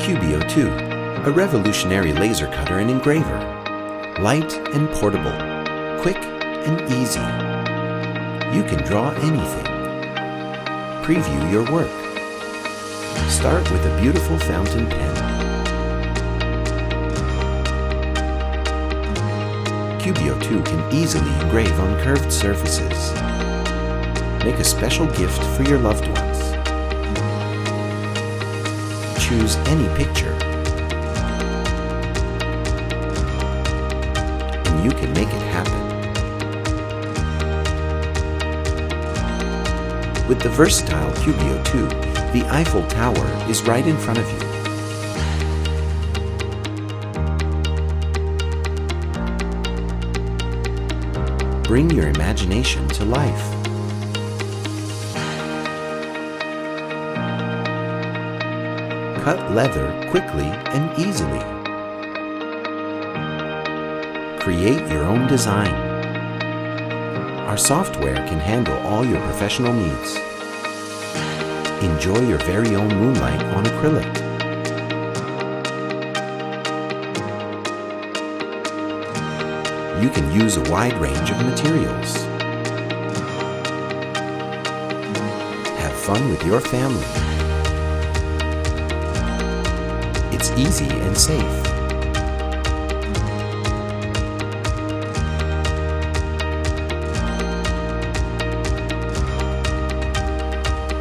Cubiio2, a revolutionary laser cutter and engraver. Light and portable, quick and easy. You can draw anything. Preview your work. Start with a beautiful fountain pen. Cubiio2 can easily engrave on curved surfaces. Make a special gift for your loved ones. Choose any picture, and you can make it happen. With the versatile Cubiio2, the Eiffel Tower is right in front of you. Bring your imagination to life. Cut leather quickly and easily. Create your own design. Our software can handle all your professional needs. Enjoy your very own moonlight on acrylic. You can use a wide range of materials. Have fun with your family. It's easy and safe.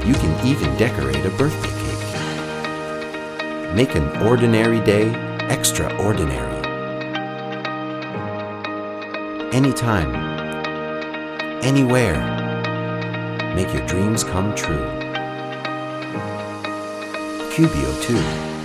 You can even decorate a birthday cake. Make an ordinary day extraordinary. Anytime, anywhere, make your dreams come true. Cubiio2.